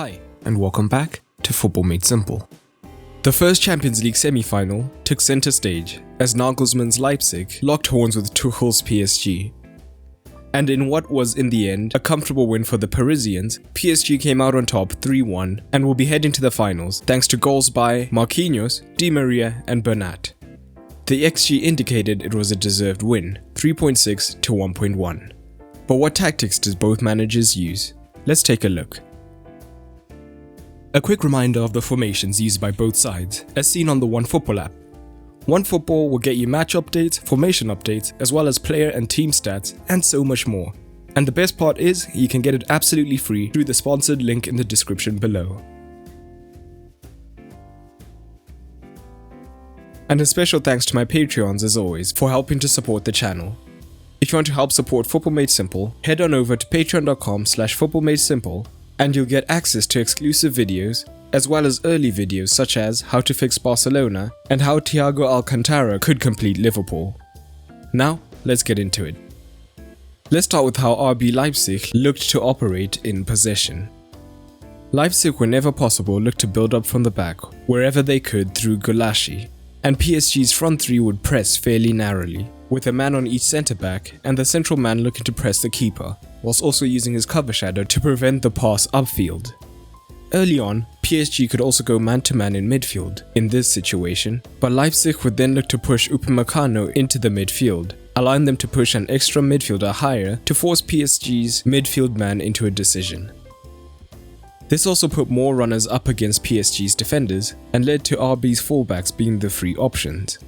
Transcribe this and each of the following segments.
Hi, and welcome back to Football Made Simple. The first Champions League semi-final took center stage as Nagelsmann's Leipzig locked horns with Tuchel's PSG. And in what was in the end a comfortable win for the Parisians, PSG came out on top 3-1 and will be heading to the finals thanks to goals by Marquinhos, Di Maria and Bernat. The XG indicated it was a deserved win, 3.6 to 1.1. But what tactics does both managers use? Let's take a look. A quick reminder of the formations used by both sides, as seen on the OneFootball app. OneFootball will get you match updates, formation updates, as well as player and team stats, and so much more. And the best part is, you can get it absolutely free through the sponsored link in the description below. And a special thanks to my Patreons as always for helping to support the channel. If you want to help support Football Made Simple, head on over to patreon.com/footballmadesimple and you'll get access to exclusive videos, as well as early videos such as how to fix Barcelona and how Thiago Alcantara could complete Liverpool. Now, let's get into it. Let's start with how RB Leipzig looked to operate in possession. Leipzig, whenever possible, looked to build up from the back, wherever they could through Gulaschi, and PSG's front three would press fairly narrowly, with a man on each centre-back and the central man looking to press the keeper, whilst also using his cover shadow to prevent the pass upfield. Early on, PSG could also go man-to-man in midfield in this situation, but Leipzig would then look to push Upamecano into the midfield, allowing them to push an extra midfielder higher to force PSG's midfield man into a decision. This also put more runners up against PSG's defenders and led to RB's fullbacks being the free options.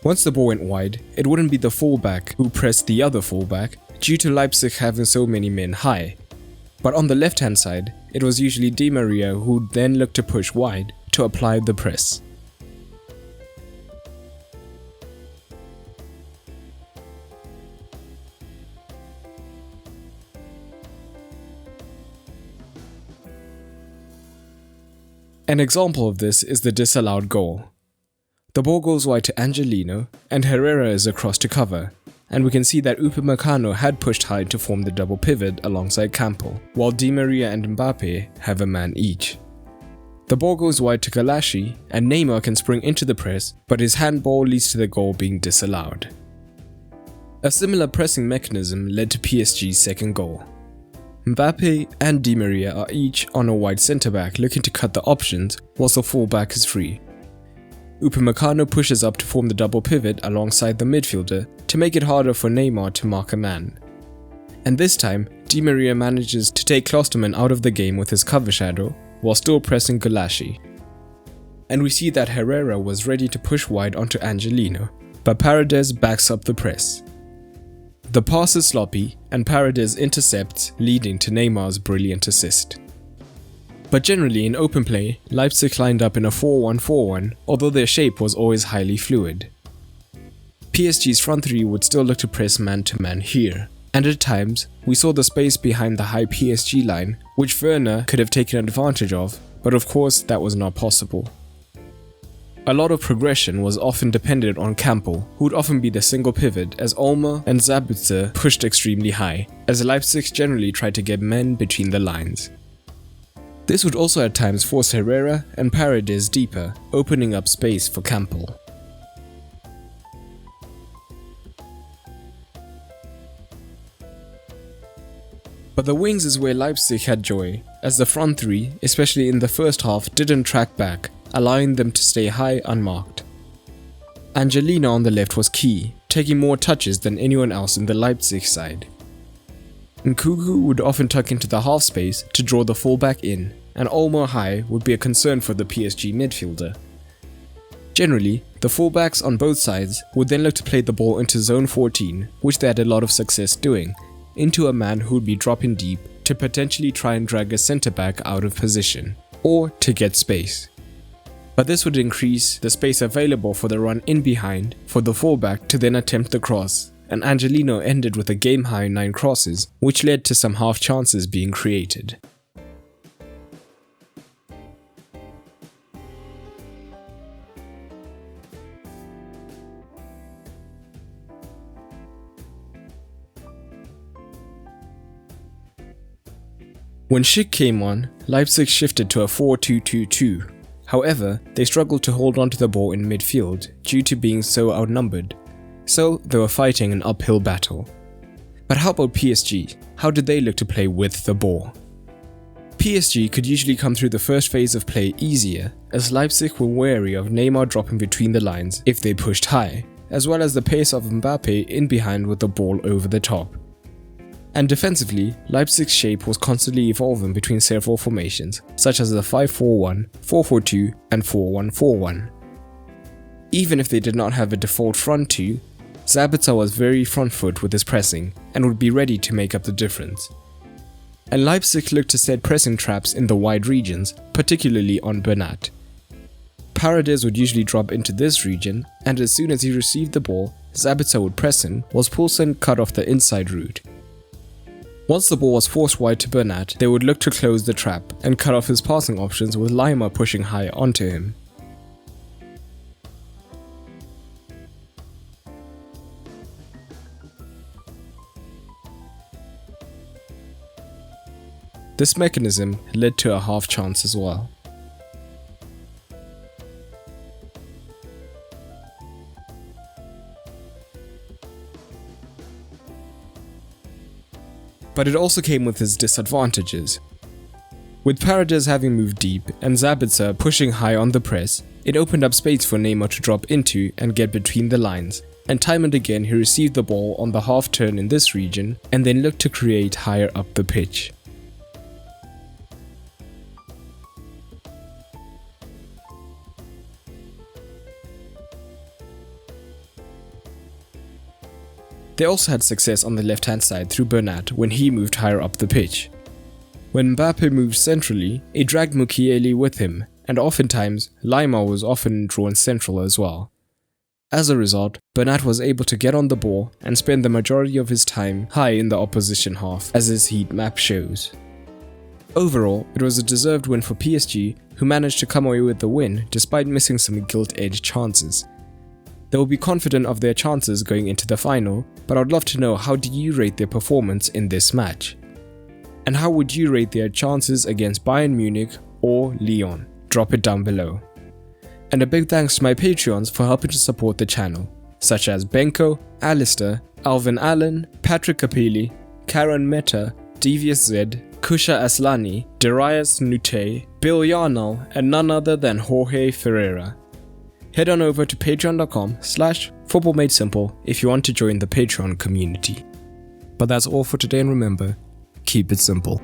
Once the ball went wide, it wouldn't be the fullback who pressed the other fullback due to Leipzig having so many men high. But on the left hand side, it was usually Di Maria who would then look to push wide to apply the press. An example of this is the disallowed goal. The ball goes wide to Angelino and Herrera is across to cover, and we can see that Upamecano had pushed high to form the double pivot alongside Campbell, while Di Maria and Mbappe have a man each. The ball goes wide to Gulaschi and Neymar can spring into the press, but his handball leads to the goal being disallowed. A similar pressing mechanism led to PSG's second goal. Mbappe and Di Maria are each on a wide centre-back looking to cut the options whilst the full-back is free. Upamecano pushes up to form the double pivot alongside the midfielder to make it harder for Neymar to mark a man. And this time, Di Maria manages to take Klostermann out of the game with his cover shadow while still pressing Gulaschi. And we see that Herrera was ready to push wide onto Angelino, but Paredes backs up the press. The pass is sloppy and Paredes intercepts, leading to Neymar's brilliant assist. But generally in open play, Leipzig lined up in a 4-1-4-1, although their shape was always highly fluid. PSG's front three would still look to press man-to-man here, and at times, we saw the space behind the high PSG line, which Werner could have taken advantage of, but of course that was not possible. A lot of progression was often dependent on Campbell, who would often be the single pivot as Ulmer and Sabitzer pushed extremely high, as Leipzig generally tried to get men between the lines. This would also at times force Herrera and Paredes deeper, opening up space for Campbell. But the wings is where Leipzig had joy, as the front three, especially in the first half, didn't track back, allowing them to stay high unmarked. Angelino on the left was key, taking more touches than anyone else in the Leipzig side. Nkuku would often tuck into the half space to draw the fullback in, and Ulmer high would be a concern for the PSG midfielder. Generally, the fullbacks on both sides would then look to play the ball into zone 14, which they had a lot of success doing, into a man who would be dropping deep to potentially try and drag a centre-back out of position, or to get space. But this would increase the space available for the run in behind for the fullback to then attempt the cross, and Angelino ended with a game-high 9 crosses, which led to some half chances being created. When Schick came on, Leipzig shifted to a 4-2-2-2. However, they struggled to hold onto the ball in midfield due to being so outnumbered, so they were fighting an uphill battle. But how about PSG? How did they look to play with the ball? PSG could usually come through the first phase of play easier, as Leipzig were wary of Neymar dropping between the lines if they pushed high, as well as the pace of Mbappe in behind with the ball over the top. And defensively, Leipzig's shape was constantly evolving between several formations, such as the 5-4-1, 4-4-2, and 4-1-4-1. Even if they did not have a default front two, Sabitzer was very front foot with his pressing and would be ready to make up the difference. And Leipzig looked to set pressing traps in the wide regions, particularly on Bernat. Paredes would usually drop into this region, and as soon as he received the ball, Sabitzer would press him, whilst Poulsen cut off the inside route. Once the ball was forced wide to Bernat, they would look to close the trap and cut off his passing options with Lima pushing high onto him. This mechanism led to a half chance as well. But it also came with its disadvantages. With Paredes having moved deep and Sabitzer pushing high on the press, it opened up space for Neymar to drop into and get between the lines, and time and again he received the ball on the half turn in this region and then looked to create higher up the pitch. They also had success on the left-hand side through Bernat when he moved higher up the pitch. When Mbappe moved centrally, it dragged Mukiele with him, and oftentimes, Lima was often drawn central as well. As a result, Bernat was able to get on the ball and spend the majority of his time high in the opposition half, as his heat map shows. Overall, it was a deserved win for PSG, who managed to come away with the win despite missing some gilt-edged chances. They will be confident of their chances going into the final, but I'd love to know, how do you rate their performance in this match? And how would you rate their chances against Bayern Munich or Lyon? Drop it down below. And a big thanks to my Patreons for helping to support the channel, such as Benko, Alistair, Alvin Allen, Patrick Capelli, Karen Meta, Devious Z, Kusha Aslani, Darius Nute, Bill Yarnall, and none other than Jorge Ferreira. Head on over to patreon.com/footballmadesimple if you want to join the Patreon community. But that's all for today, and remember, keep it simple.